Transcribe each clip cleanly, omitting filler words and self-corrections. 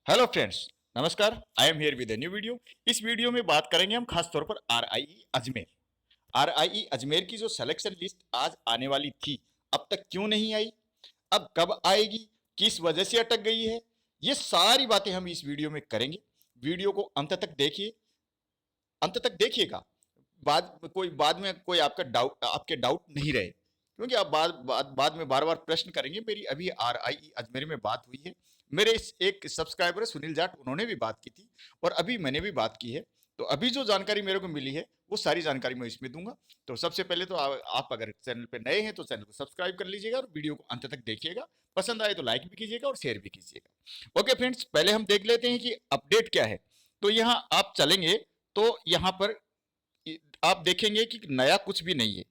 Hello friends, नमस्कार। I am here with a new video. इस video में बात करेंगे हम खास तौर पर आरआईई अजमेर। आरआईई अजमेर की जो सिलेक्शन लिस्ट आज आने वाली थी, अब तक क्यों नहीं आई, अब कब आएगी, किस वजह से अटक गई है, ये सारी बातें हम इस वीडियो में करेंगे। वीडियो को अंत तक देखिए, अंत तक देखिएगा। बाद में कोई आपके डाउट नहीं रहे, क्योंकि आप बाद में बार बार प्रश्न करेंगे। मेरी अभी आरआईई अजमेर में बात हुई है। मेरे एक सब्सक्राइबर है सुनील जाट, उन्होंने भी बात की थी और अभी मैंने भी बात की है। तो अभी जो जानकारी मेरे को मिली है वो सारी जानकारी मैं इसमें दूंगा। तो सबसे पहले तो आप अगर चैनल पे नए हैं तो चैनल को सब्सक्राइब कर लीजिएगा और वीडियो को अंत तक देखिएगा। पसंद आए तो लाइक भी कीजिएगा और शेयर भी कीजिएगा। ओके फ्रेंड्स, पहले हम देख लेते हैं कि अपडेट क्या है। तो यहाँ आप चलेंगे तो यहाँ पर आप देखेंगे कि नया कुछ भी नहीं है।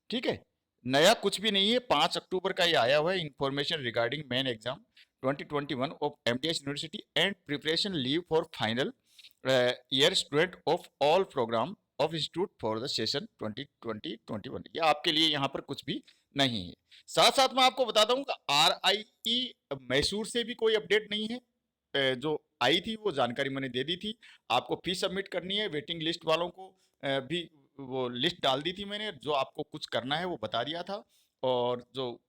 ठीक है, नया कुछ भी नहीं है। 5 अक्टूबर का ये आया हुआ है, information regarding main exam 2021 of MDS university and preparation leave for final year student of all programme of institute for the session 2020-21। ये आपके लिए यहाँ पर कुछ भी नहीं है। साथ साथ मैं आपको बताता हूँ कि आरआईई मैसूर से भी कोई अपडेट नहीं है। जो आई थी वो जानकारी मैंने दे दी थी। आपको फीस सबमिट करनी है, वेटिंग लिस्ट वालों को भी वो लिस्ट डाल दी थी मैंने। जो आपको कुछ करना है वो बता दिया था। और जो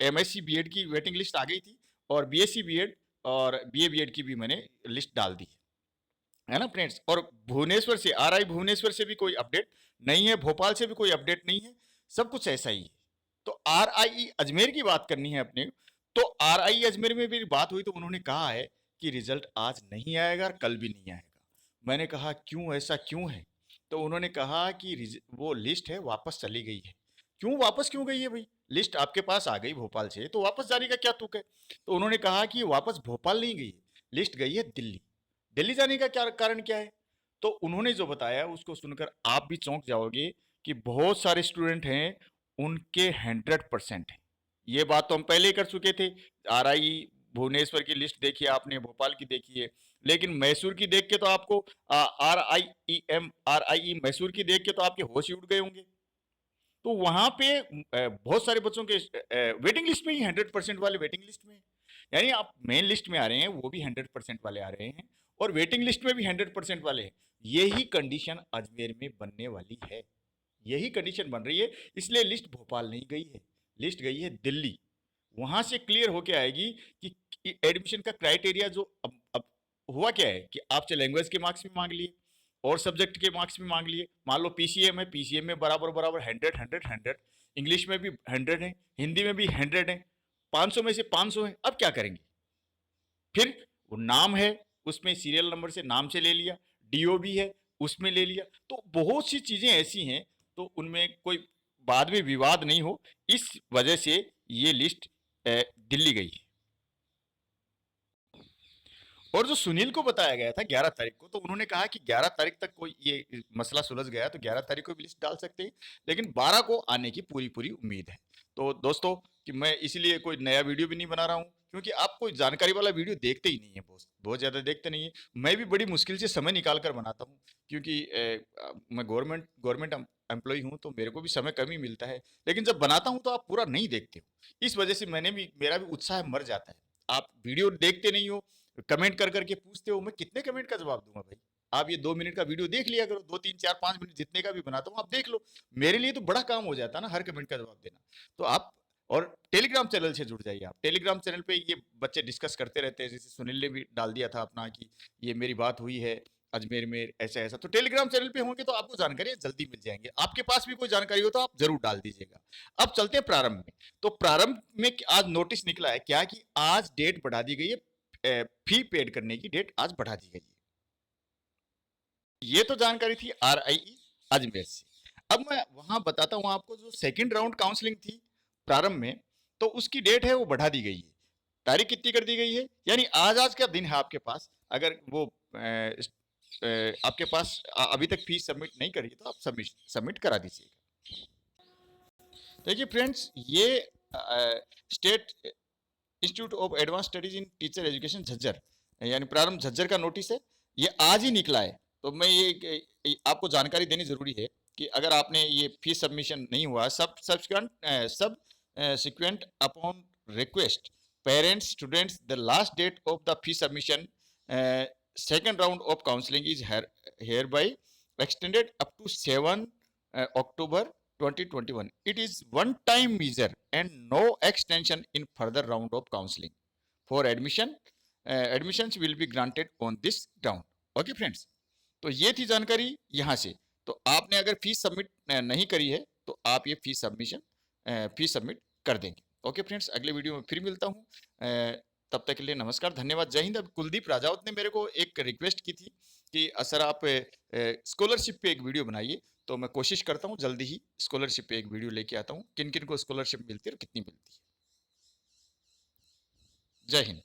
एमएससी बीएड की वेटिंग लिस्ट आ गई थी और बीएससी बीएड और बीए बीएड की भी मैंने लिस्ट डाल दी है ना फ्रेंड्स। और भुवनेश्वर से, आरआई भुवनेश्वर से भी कोई अपडेट नहीं है, भोपाल से भी कोई अपडेट नहीं है। सब कुछ ऐसा ही है। तो आरआई अजमेर की बात करनी है अपने। तो आरआई अजमेर में भी बात हुई तो उन्होंने कहा है कि रिजल्ट आज नहीं आएगा और कल भी नहीं आएगा। मैंने कहा क्यों, ऐसा क्यों है? तो उन्होंने कहा कि वो लिस्ट है वापस चली गई है। क्यों वापस क्यों गई है भाई? लिस्ट आपके पास आ गई भोपाल से तो वापस जाने का क्या तुक है? तो उन्होंने कहा कि वापस भोपाल नहीं गई है, लिस्ट गई है दिल्ली। दिल्ली जाने का क्या कारण क्या है? तो उन्होंने जो बताया उसको सुनकर आप भी चौंक जाओगे कि बहुत सारे स्टूडेंट हैं, उनके 100% है। ये बात तो हम पहले ही कर चुके थे। आरआई भुवनेश्वर की लिस्ट देखी आपने, भोपाल की देखी है, लेकिन मैसूर की देख के तो आपको आरआई मैसूर की देख के तो आपके होश ही उड़ गए होंगे। तो वहां पे बहुत सारे बच्चों के वेटिंग लिस्ट में ही 100% वाले वेटिंग लिस्ट में, यानी आप मेन लिस्ट में आ रहे हैं वो भी 100% वाले आ रहे हैं और वेटिंग लिस्ट में भी 100% वाले हैं। यही कंडीशन अजमेर में बनने वाली है, यही कंडीशन बन रही है। इसलिए लिस्ट भोपाल नहीं गई है, लिस्ट गई है दिल्ली। वहां से क्लियर होके आएगी कि एडमिशन का क्राइटेरिया जो अब हुआ क्या है कि आपसे लैंग्वेज के मार्क्स भी मांग लिए और सब्जेक्ट के मार्क्स भी मांग लिए। मान लो पीसीएम है, पीसीएम में बराबर बराबर 100 इंग्लिश में भी 100 है, हिंदी में भी 100 है, 500 में से 500 है। अब क्या करेंगे? फिर वो नाम है, उसमें सीरियल नंबर से नाम से ले लिया, डीओ भी है उसमें ले लिया। तो बहुत सी चीजें ऐसी हैं, तो उनमें कोई बाद में विवाद नहीं हो, इस वजह से ये लिस्ट दिल्ली गई है। और जो सुनील को बताया गया था 11 तारीख को, तो उन्होंने कहा कि 11 तारीख तक कोई ये मसला सुलझ गया तो 11 तारीख को भी लिस्ट डाल सकते हैं, लेकिन 12 को आने की पूरी पूरी उम्मीद है। तो दोस्तों, कि मैं इसलिए कोई नया वीडियो भी नहीं बना रहा हूँ, क्योंकि आप कोई जानकारी वाला वीडियो देखते ही नहीं है, बहुत ज़्यादा देखते नहीं है। मैं भी बड़ी मुश्किल से समय निकाल कर बनाता हूँ, क्योंकि मैं गवर्नमेंट एम्प्लॉय हूँ, तो मेरे को भी समय कम ही मिलता है। लेकिन जब बनाता हूँ तो आप पूरा नहीं देखते हो, इस वजह से मेरा भी उत्साह मर जाता है। आप वीडियो देखते नहीं हो, कमेंट कर करके पूछते हो, मैं कितने कमेंट का जवाब दूंगा भाई? आप ये 2 मिनट का वीडियो देख लिया करो, 2 3 4 5 मिनट जितने का भी बनाता हूँ आप देख लो। मेरे लिए तो बड़ा काम हो जाता है ना हर कमेंट का जवाब देना। तो आप और टेलीग्राम चैनल से जुड़ जाइए। आप टेलीग्राम चैनल पे ये बच्चे डिस्कस करते रहते हैं, जैसे सुनील ने भी डाल दिया था अपना कि ये मेरी बात हुई है अजमेर में ऐसा ऐसा। तो टेलीग्राम चैनल पे होंगे तो आपको जानकारी जल्दी मिल जाएंगे। आपके पास भी कोई जानकारी हो तो आप जरूर डाल दीजिएगा। अब चलते हैं प्रारंभ में। तो प्रारंभ में आज नोटिस निकला है क्या कि आज डेट बढ़ा दी गई है, फी पेड करने की डेट आज बढ़ा दी गई है। ये तो जानकारी थी आरआईई अजमेर से। अब मैं वहां बताता हूं आपको, जो सेकंड राउंड काउंसलिंग थी प्रारंभ में, तो उसकी डेट है वो बढ़ा दी गई है। तारीख कितनी कर दी गई है, यानी आज का दिन है आपके पास। अगर वो आपके पास अभी तक फीस सबमिट नहीं करी तो आप सबमिट करा दीजिएगा। देखिए फ्रेंड्स, ये state institute of advance studies in teacher education Jhajjar, यानी प्रारंभ झज्जर का नोटिस है। ये आज ही निकला है। तो मैं ये आपको जानकारी देनी जरूरी है कि अगर आपने ये फीस सबमिशन नहीं हुआ, सब subsequent upon request parents, students, the last date of the fee submission, second round of counseling is hereby extended up to 7 October 2021. It is one time measure and no extension in further round of counseling. For admission, admissions will be granted on this ground. Okay friends, तो ये थी जानकारी यहाँ से। तो आपने अगर fees submit नहीं करी है तो आप ये फीस सबमिट कर देंगे। ओके फ्रेंड्स, अगले वीडियो में फिर मिलता हूँ। तब तक के लिए नमस्कार, धन्यवाद, जय हिंद। अब कुलदीप राजावत ने मेरे को एक रिक्वेस्ट की थी कि सर आप स्कॉलरशिप पे एक वीडियो बनाइए, तो मैं कोशिश करता हूँ जल्दी ही स्कॉलरशिप पे एक वीडियो लेके आता हूँ, किन किन को स्कॉलरशिप मिलती है और कितनी मिलती है। जय हिंद।